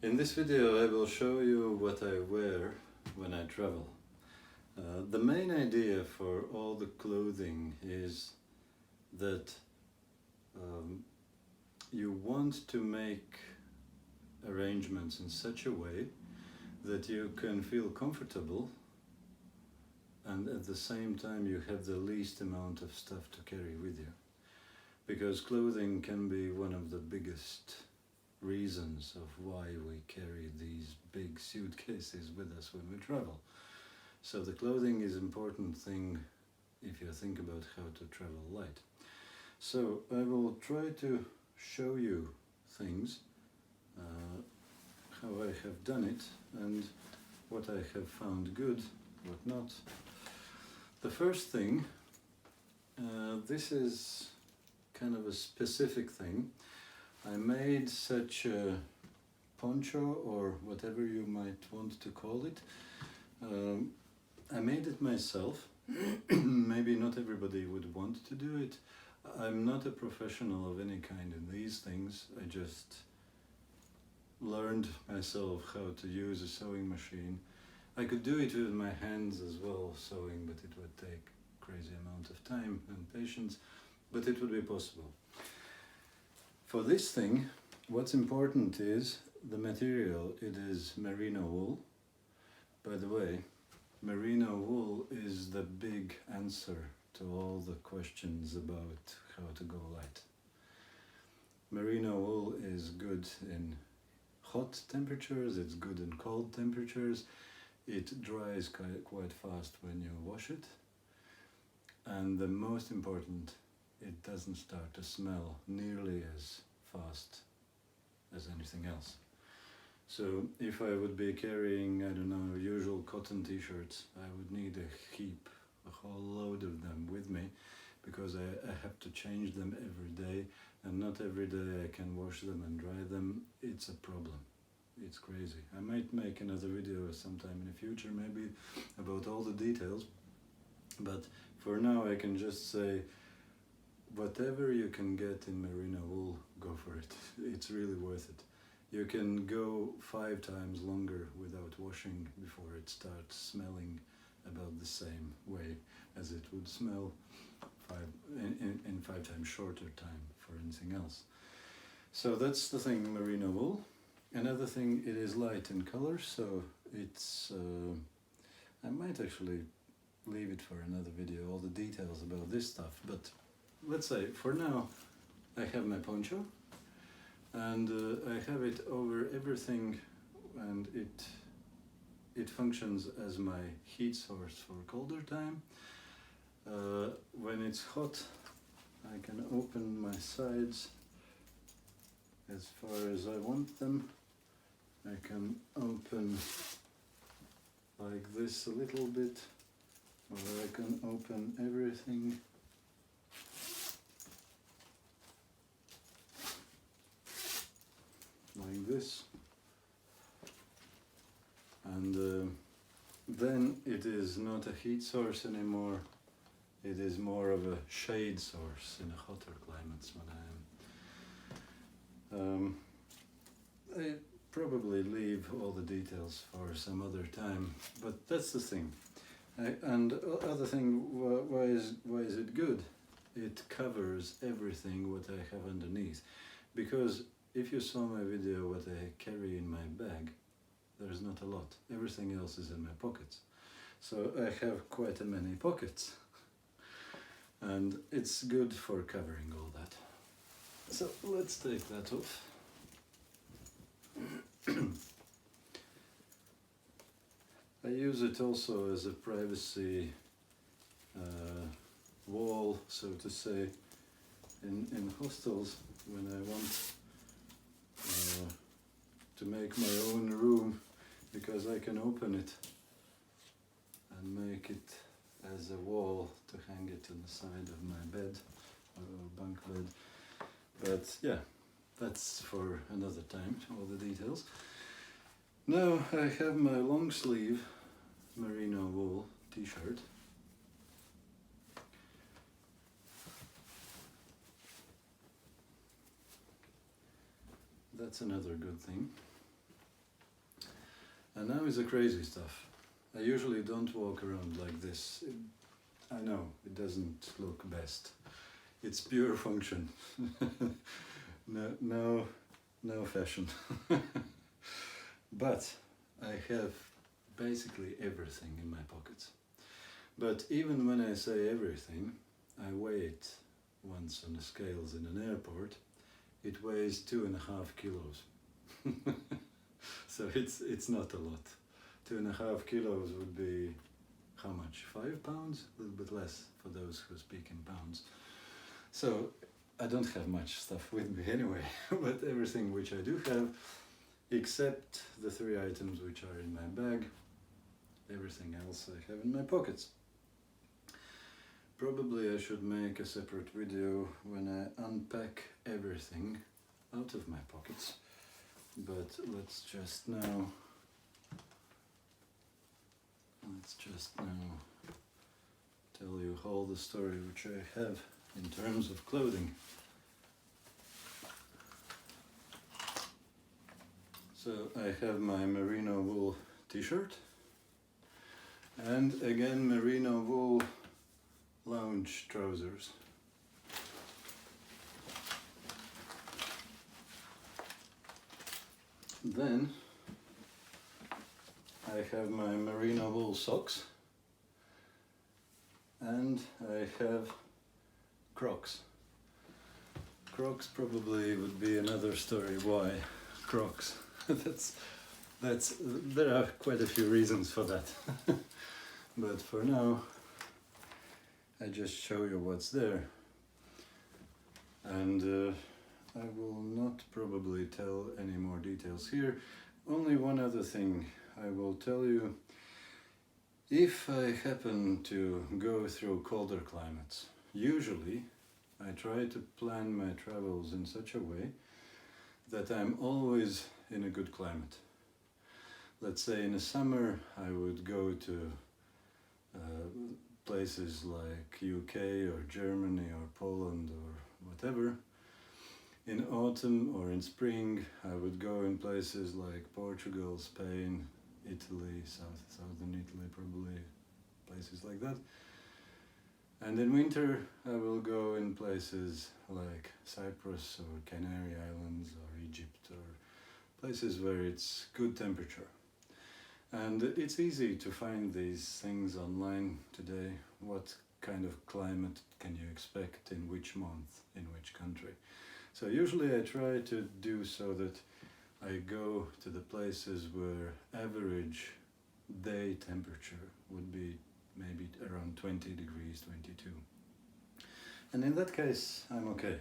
In this video I will show you what I wear when I travel. The main idea for all the clothing is that you want to make arrangements in such a way that you can feel comfortable and at the same time you have the least amount of stuff to carry with you. Because clothing can be one of the biggest reasons of why we carry these big suitcases with us when we travel. So the clothing is an important thing if you think about how to travel light. So I will try to show you things, how I have done it and what I have found good, what not. The first thing, this is kind of a specific thing. I made such a poncho, or whatever you might want to call it. I made it myself. Maybe not everybody would want to do it. I'm not a professional of any kind in these things. I just learned myself how to use a sewing machine. I could do it with my hands as well, sewing, but it would take a crazy amount of time and patience, but it would be possible. For this thing, what's important is the material. It is merino wool. By the way, merino wool is the big answer to all the questions about how to go light. Merino wool is good in hot temperatures, it's good in cold temperatures, it dries quite fast when you wash it, and the most important, it doesn't start to smell nearly as fast as anything else. So if I would be carrying, I don't know, usual cotton t-shirts, I would need a heap, a whole load of them with me, because I have to change them every day, and not every day I can wash them and dry them. It's a problem. It's crazy. I might make another video sometime in the future, maybe about all the details, but for now I can just say, whatever you can get in merino wool, go for it. It's really worth it. You can go 5 times longer without washing before it starts smelling about the same way as it would smell in 5 times shorter time for anything else. So that's the thing, merino wool. Another thing, it is light in color, so it's I might actually leave it for another video, all the details about this stuff, but let's say for now I have my poncho and I have it over everything, and it functions as my heat source for colder time. When it's hot I can open my sides as far as I want them. I can open like this a little bit, or I can open everything. Like this, and then it is not a heat source anymore, it is more of a shade source in hotter climates when I probably leave all the details for some other time, but that's the thing. And other thing, why is it good? It covers everything what I have underneath, because if you saw my video what I carry in my bag, there's not a lot. Everything else is in my pockets. So I have quite a many pockets. And it's good for covering all that. So let's take that off. I use it also as a privacy wall, so to say, in hostels when I want to make my own room, because I can open it and make it as a wall to hang it on the side of my bed or bunk bed. But yeah, that's for another time, all the details. Now I have my long sleeve merino wool t-shirt. That's another good thing. And now is the crazy stuff. I usually don't walk around like this. I know, it doesn't look best. It's pure function. No fashion. But I have basically everything in my pockets. But even when I say everything, I weigh it once on the scales in an airport. It weighs 2.5 kilos. So it's not a lot. 2.5 kilos would be how much? 5 pounds? A little bit less for those who speak in pounds. So I don't have much stuff with me anyway, but everything which I do have, except the 3 items which are in my bag, everything else I have in my pockets. Probably I should make a separate video when I unpack everything out of my pockets, but let's just now tell you all the story which I have in terms of clothing. So I have my merino wool t-shirt and again merino wool lounge trousers. Then I have my merino wool socks and I have Crocs. Crocs probably would be another story why Crocs. There are quite a few reasons for that. But for now I just show you what's there. And I will not probably tell any more details here. Only one other thing I will tell you. If I happen to go through colder climates, usually I try to plan my travels in such a way that I'm always in a good climate. Let's say in the summer I would go to places like UK or Germany or Poland or whatever. In autumn or in spring I would go in places like Portugal, Spain, Italy, southern Italy probably, places like that. And in winter I will go in places like Cyprus or Canary Islands or Egypt or places where it's good temperature. And it's easy to find these things online today. What kind of climate can you expect in which month, in which country? So usually I try to do so that I go to the places where average day temperature would be maybe around 20 degrees, 22. And in that case, I'm okay.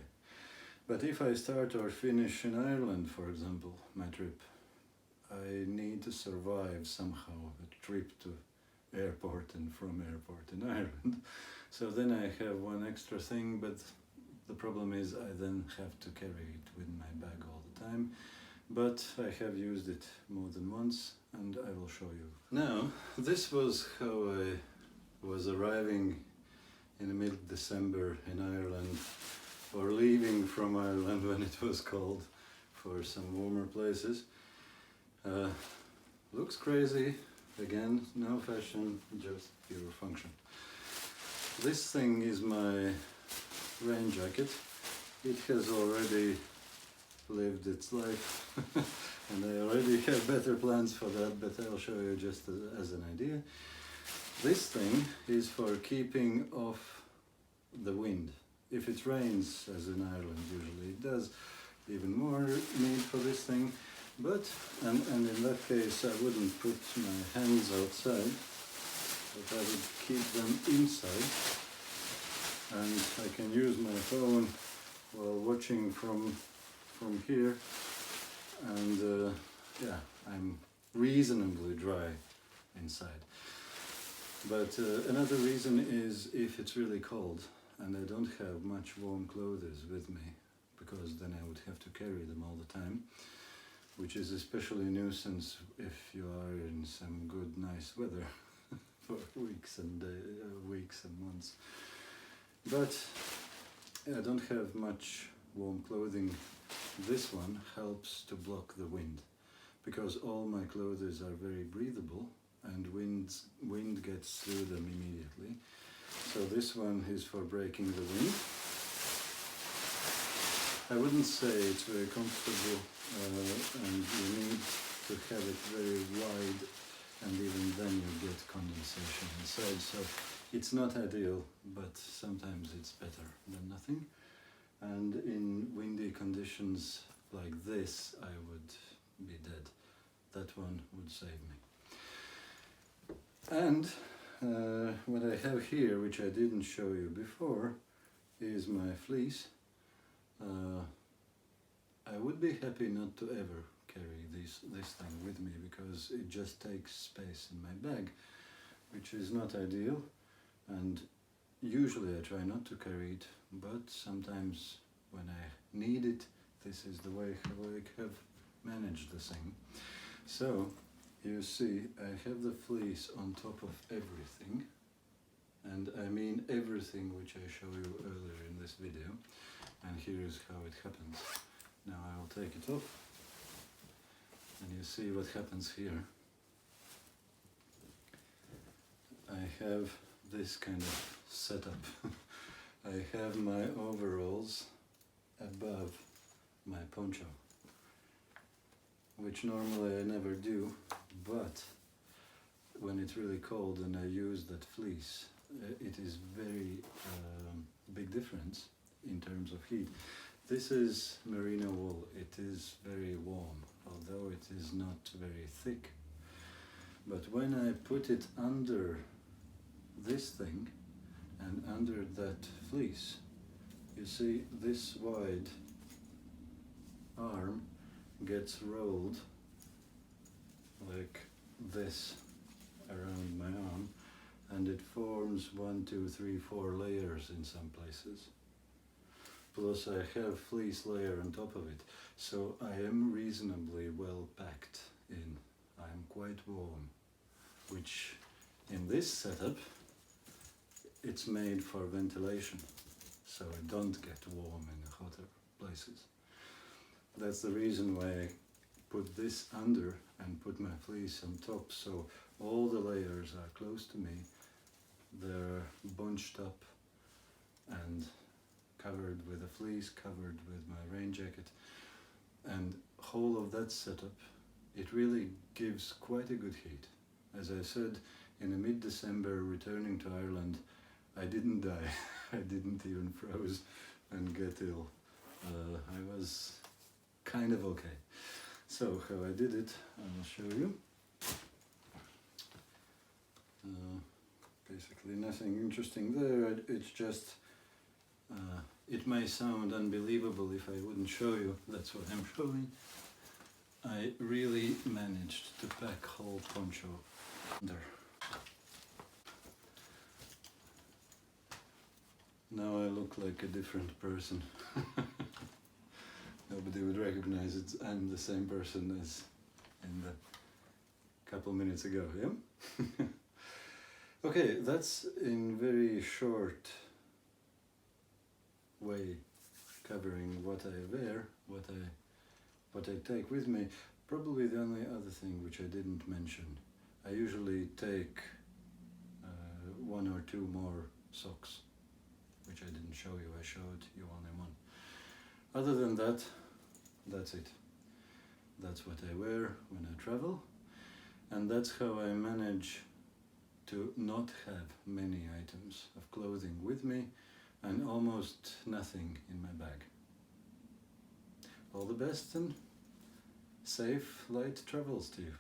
But if I start or finish in Ireland, for example, my trip, I need to survive somehow a trip to airport and from airport in Ireland. So then I have one extra thing, but the problem is I then have to carry it with my bag all the time. But I have used it more than once and I will show you. Now, this was how I was arriving in mid-December in Ireland, or leaving from Ireland when it was cold for some warmer places. Looks crazy, again, no fashion, just pure function. This thing is my rain jacket. It has already lived its life and I already have better plans for that, but I'll show you just as an idea. This thing is for keeping off the wind. If it rains, as in Ireland usually it does, even more need for this thing. But, and in that case I wouldn't put my hands outside, but I would keep them inside. And I can use my phone while watching from here, and yeah, I'm reasonably dry inside. But another reason is if it's really cold and I don't have much warm clothes with me, because then I would have to carry them all the time, which is especially a nuisance if you are in some good nice weather for weeks and months. But I don't have much warm clothing. This one helps to block the wind, because all my clothes are very breathable and wind gets through them immediately. So this one is for breaking the wind. I wouldn't say it's very comfortable, and you need to have it very wide, and even then you get condensation inside. So it's not ideal, but sometimes it's better than nothing. And in windy conditions like this, I would be dead. That one would save me. And what I have here, which I didn't show you before, is my fleece. I would be happy not to ever carry this thing with me, because it just takes space in my bag, which is not ideal. And usually I try not to carry it, but sometimes when I need it, this is the way how I have managed the thing. So you see, I have the fleece on top of everything, and I mean everything which I showed you earlier in this video. And here is how it happens. Now I will take it off, and you see what happens here. I have this kind of setup. I have my overalls above my poncho, which normally I never do, but when it's really cold and I use that fleece, it is very big difference in terms of heat. This is merino wool. It is very warm, although it is not very thick. But when I put it under this thing and under that fleece, you see this wide arm gets rolled like this around my arm, and it forms 1, 2, 3, 4 layers in some places. Plus I have fleece layer on top of it, so I am reasonably well packed in. I am quite warm, which in this setup it's made for ventilation, so I don't get warm in the hotter places. That's the reason why I put this under and put my fleece on top, so all the layers are close to me. They're bunched up and covered with a fleece, covered with my rain jacket, and whole of that setup, it really gives quite a good heat. As I said, in the mid-December returning to Ireland, I didn't die. I didn't even froze and get ill. I was kind of okay. So how I did it, I'll show you. Basically nothing interesting there. It's just, it may sound unbelievable if I wouldn't show you. That's what I'm showing. I really managed to pack whole poncho under. Now I look like a different person. Nobody would recognize it. I'm the same person as in the couple minutes ago, yeah? Okay, that's in very short way covering what I wear, what I take with me. Probably the only other thing which I didn't mention, I usually take 1 or 2 more socks, which I didn't show you. I showed you only one. Other than that, that's it. That's what I wear when I travel, and that's how I manage to not have many items of clothing with me and almost nothing in my bag. All the best and safe, light travels to you.